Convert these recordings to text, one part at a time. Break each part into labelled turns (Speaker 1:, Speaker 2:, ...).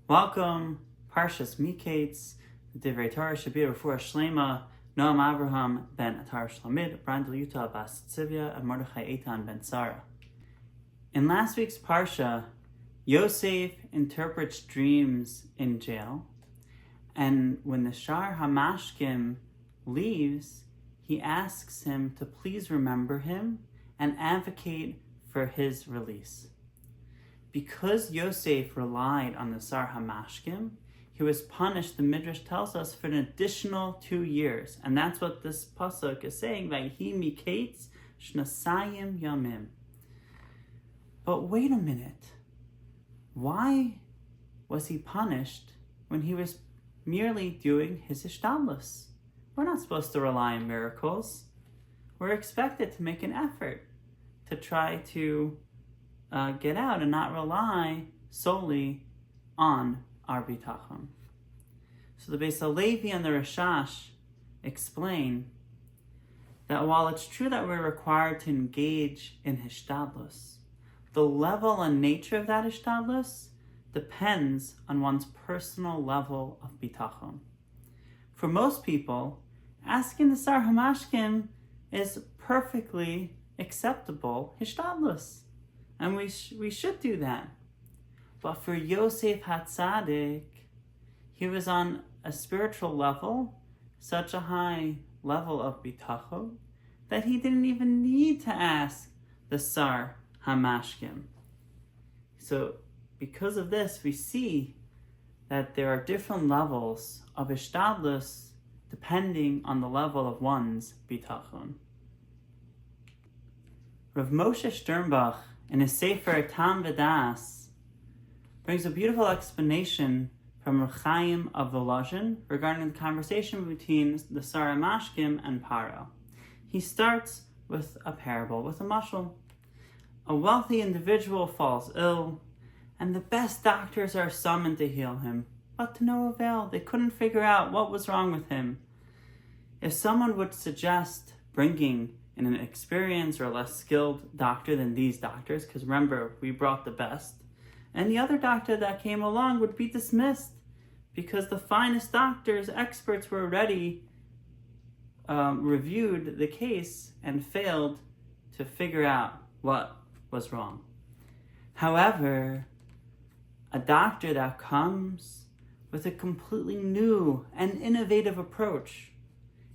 Speaker 1: Welcome, Parshas Miketz, the Divrei Torah Shabir Refuah Shlema, Noam Avraham ben Atar Shlamid, Brandel Yuta Bas Tzivya, and Mordechai Eitan ben Sarah. In last week's Parsha, Yosef interprets dreams in jail, and when the Shar HaMashkim leaves, he asks him to please remember him and advocate for his release. Because Yosef relied on the Sar HaMashkim, he was punished, the Midrash tells us, for an additional 2 years. And that's what this pasuk is saying, Vayhi Miketz Shnasayim Yamim. But wait a minute. Why was he punished when he was merely doing his Hishtadlus? We're not supposed to rely on miracles. We're expected to make an effort to try to get out and not rely solely on our Bitachon. So the Beis Halevi and the Rashash explain that while it's true that we're required to engage in Hishtadlus, the level and nature of that Hishtadlus depends on one's personal level of Bitachon. For most people, asking the Sar HaMashkim is perfectly acceptable Hishtadlus. And we should do that. But for Yosef HaTzadik, he was on a spiritual level, such a high level of bitachon, that he didn't even need to ask the Sar HaMashkim. So because of this, we see that there are different levels of Hishtadlus depending on the level of one's bitachon. Rav Moshe Sternbach, in his Sefer Tam V'Das, brings a beautiful explanation from Chacham of Volozhin regarding the conversation between the Sar HaMashkim and Pharaoh. He starts with a parable, with a mashal. A wealthy individual falls ill, and the best doctors are summoned to heal him, but to no avail. They couldn't figure out what was wrong with him. If someone would suggest bringing in an experienced or less skilled doctor than these doctors, because remember, we brought the best, and the other doctor that came along would be dismissed because the finest doctors, experts, were already reviewed the case and failed to figure out what was wrong. However, a doctor that comes with a completely new and innovative approach,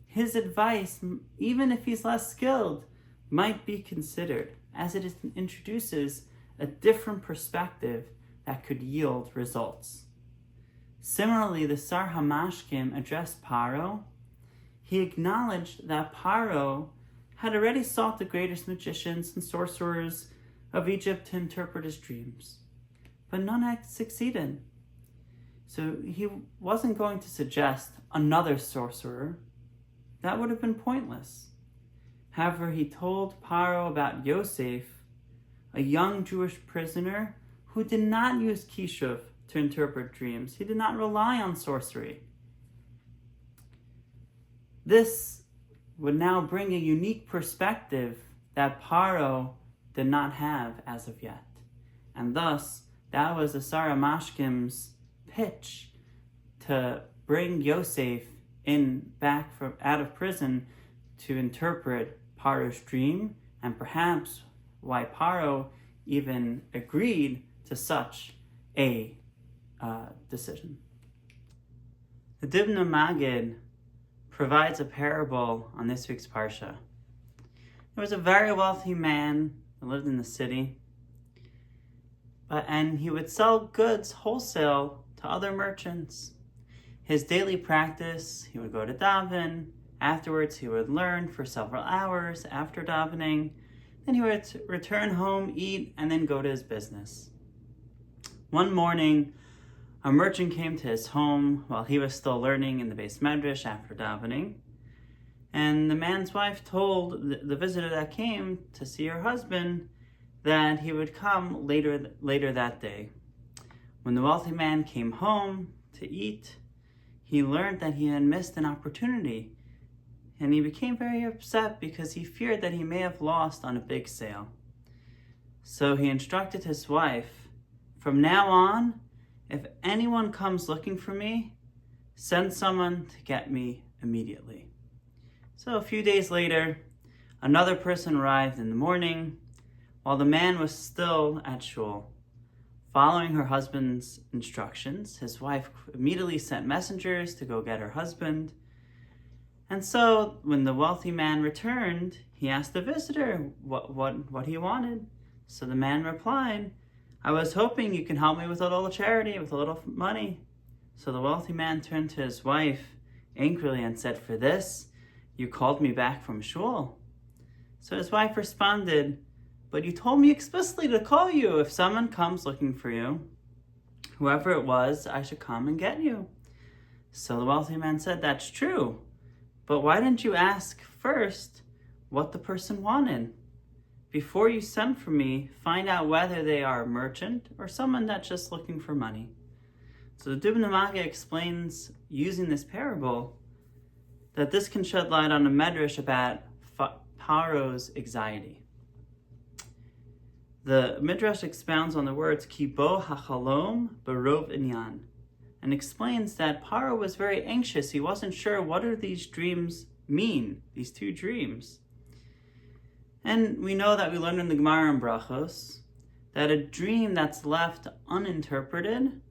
Speaker 1: his advice, even if he's less skilled, might be considered, as it introduces a different perspective that could yield results. Similarly, the Sar HaMashkim addressed Pharaoh. He acknowledged that Pharaoh had already sought the greatest magicians and sorcerers of Egypt to interpret his dreams, but none had succeeded. So he wasn't going to suggest another sorcerer. That would have been pointless. However, he told Pharaoh about Yosef, a young Jewish prisoner who did not use kishuv to interpret dreams. He did not rely on sorcery. This would now bring a unique perspective that Pharaoh did not have as of yet. And thus, that was the Sar HaMashkim's pitch to bring Yosef back from out of prison to interpret Pharaoh's dream, and perhaps why Pharaoh even agreed to such a decision. The Dibna Magid provides a parable on this week's Parsha. There was a very wealthy man who lived in the city, and he would sell goods wholesale to other merchants. His daily practice, he would go to daven. Afterwards, he would learn for several hours after davening. Then he would return home, eat, and then go to his business. One morning, a merchant came to his home while he was still learning in the Beis Medrash after davening. And the man's wife told the visitor that came to see her husband that he would come later that day. When the wealthy man came home to eat, he learned that he had missed an opportunity, and he became very upset because he feared that he may have lost on a big sale. So he instructed his wife, from now on, If anyone comes looking for me, send someone to get me immediately. So a few days later, another person arrived in the morning while the man was still at shul. Following her husband's instructions, his wife immediately sent messengers to go get her husband. And so when the wealthy man returned, he asked the visitor what he wanted. So the man replied, "I was hoping you can help me with a little charity, with a little money." So the wealthy man turned to his wife angrily and said, "For this, you called me back from shul?" So his wife responded, "But you told me explicitly to call you if someone comes looking for you. Whoever it was, I should come and get you." So the wealthy man said, "That's true. But why didn't you ask first what the person wanted? Before you send for me, find out whether they are a merchant or someone that's just looking for money." So the Dubno Maggid explains, using this parable, that this can shed light on a medrash about Pharaoh's anxiety. The midrash expounds on the words "ki bo hachalom berov inyan," and explains that Pharaoh was very anxious. He wasn't sure what do these dreams mean, these two dreams. And we know that we learned in the Gemara and Brachos that a dream that's left uninterpreted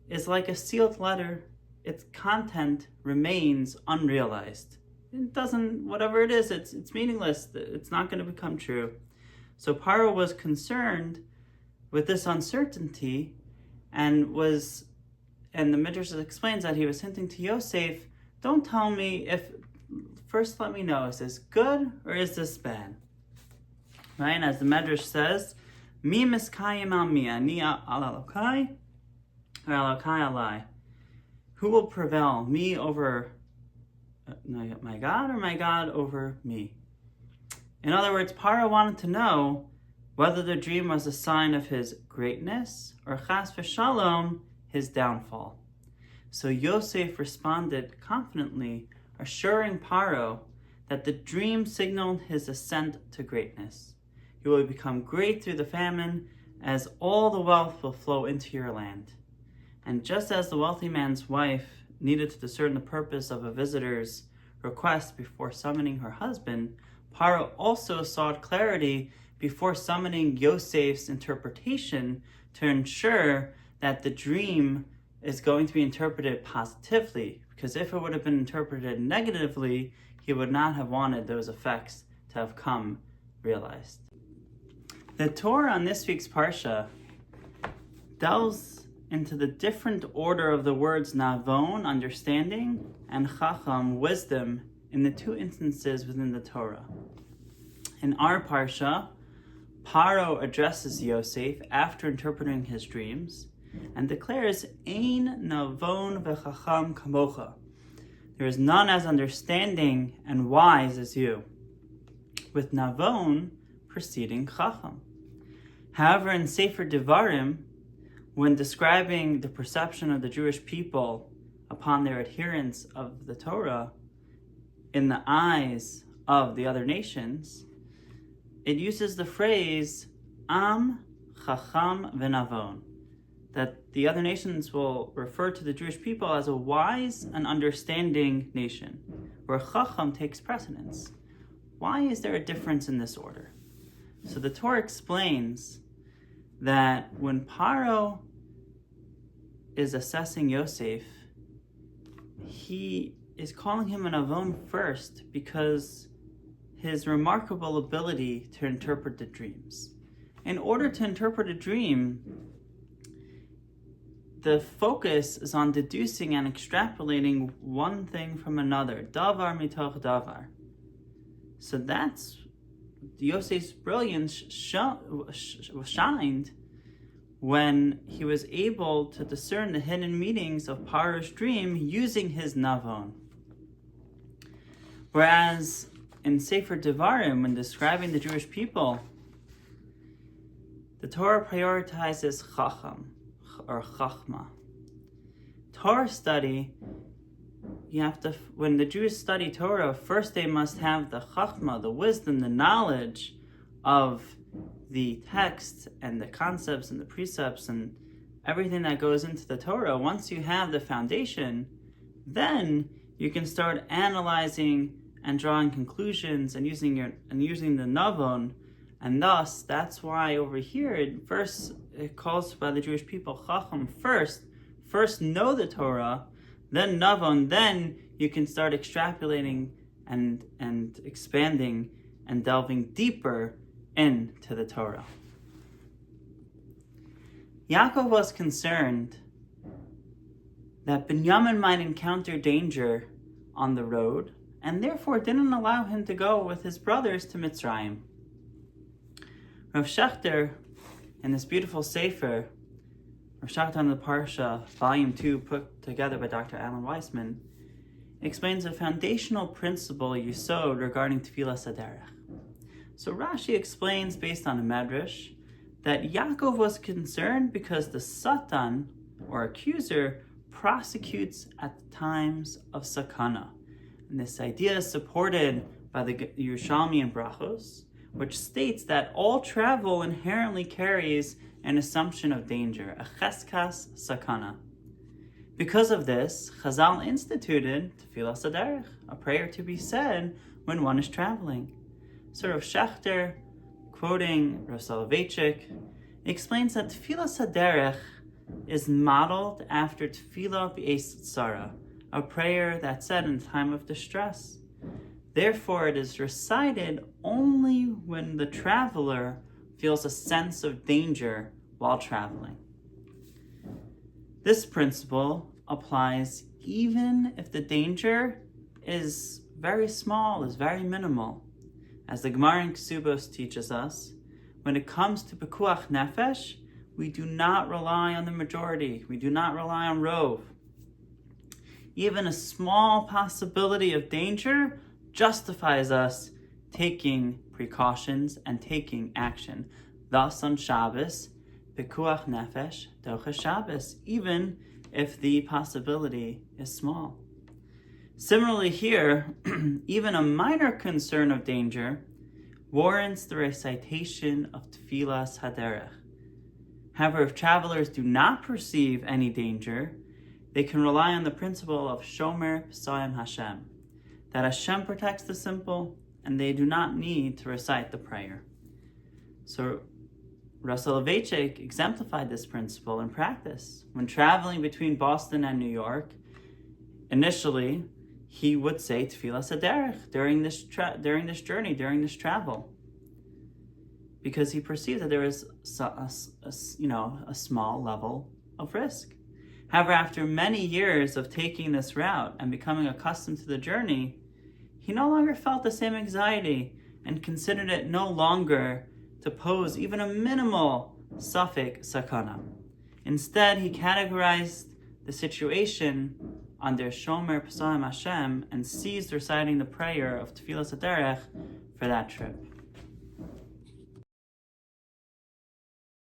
Speaker 1: is like a sealed letter. Its content remains unrealized. It doesn't, whatever it is, it's meaningless. It's not going to become true. So Pharaoh was concerned with this uncertainty and the Midrash explains that he was hinting to Yosef, "Don't tell me first let me know, is this good or is this bad?" Right? And as the Midrash says, "Mi miskayim al mi, ani al Elokai, or Elokai alai." Who will prevail, me over my God or my God over me? In other words, Pharaoh wanted to know whether the dream was a sign of his greatness or chas v'shalom, his downfall. So Yosef responded confidently, assuring Pharaoh that the dream signaled his ascent to greatness. You will become great through the famine, as all the wealth will flow into your land. And just as the wealthy man's wife needed to discern the purpose of a visitor's request before summoning her husband, Pharaoh also sought clarity before summoning Yosef's interpretation to ensure that the dream is going to be interpreted positively, because if it would have been interpreted negatively, he would not have wanted those effects to have come realized. The Torah on this week's Parsha delves into the different order of the words Navon, understanding, and Chacham, wisdom, in the two instances within the Torah. In our Parsha, Pharaoh addresses Yosef after interpreting his dreams and declares, "Ein Navon v'Chacham kamocha." There is none as understanding and wise as you, with Navon preceding Chacham. However, in Sefer Devarim, when describing the perception of the Jewish people upon their adherence of the Torah in the eyes of the other nations, it uses the phrase Am, Chacham, v'Navon, that the other nations will refer to the Jewish people as a wise and understanding nation, where Chacham takes precedence. Why is there a difference in this order? So the Torah explains that when Pharaoh is assessing Yosef, he is calling him an Navon first because his remarkable ability to interpret the dreams. In order to interpret a dream, the focus is on deducing and extrapolating one thing from another, davar mitoch davar. So that's Yosef's brilliance shined when he was able to discern the hidden meanings of Pharaoh's dream using his Navon. Whereas in Sefer Devarim, when describing the Jewish people, the Torah prioritizes Chacham, or Chachma. Torah study, when the Jews study Torah, first they must have the Chachma, the wisdom, the knowledge of the text and the concepts and the precepts and everything that goes into the Torah, once you have the foundation, then you can start analyzing and drawing conclusions and using the Navon, and thus that's why over here it calls by the Jewish people Chacham first know the Torah, then Navon, then you can start extrapolating and expanding and delving deeper into the Torah. Yaakov was concerned that Binyamin might encounter danger on the road, and therefore didn't allow him to go with his brothers to Mitzrayim. Rav Shechter, in this beautiful sefer, Rav Shechter on the Parsha, Volume 2, put together by Dr. Alan Weissman, explains a foundational principle Yisod regarding Tefillas HaDerech. So Rashi explains, based on a medrash, that Yaakov was concerned because the Satan, or accuser, prosecutes at the times of sakana. And this idea is supported by the Yerushalmi and Brachos, which states that all travel inherently carries an assumption of danger, a cheskas sakana. Because of this, Chazal instituted Tefillas HaDerech, a prayer to be said when one is traveling. So Rav Shechter, quoting Rav Soloveitchik, explains that Tefillas HaDerech is modeled after Tefillah B'Eis Tzara, a prayer that's said in time of distress. Therefore, it is recited only when the traveler feels a sense of danger while traveling. This principle applies even if the danger is very small, is very minimal. As the Gemara in Ksubos teaches us, when it comes to Pekuach Nefesh, we do not rely on the majority. We do not rely on Rov. Even a small possibility of danger justifies us taking precautions and taking action. Thus on Shabbos, Pekuach Nefesh Docha Shabbos, even if the possibility is small. Similarly here, even a minor concern of danger warrants the recitation of Tefillas HaDerech. However, if travelers do not perceive any danger, they can rely on the principle of Shomer P'sayim Hashem, that Hashem protects the simple, and they do not need to recite the prayer. So Rav Soloveitchik exemplified this principle in practice. When traveling between Boston and New York, initially, he would say Tefillas HaDerech during this journey, during this travel, because he perceived that there is a small level of risk. However, after many years of taking this route and becoming accustomed to the journey, he no longer felt the same anxiety and considered it no longer to pose even a minimal suffix sakana. Instead, he categorized the situation under Shomer P'sayim Hashem and ceased reciting the prayer of Tefillas HaDerech for that trip.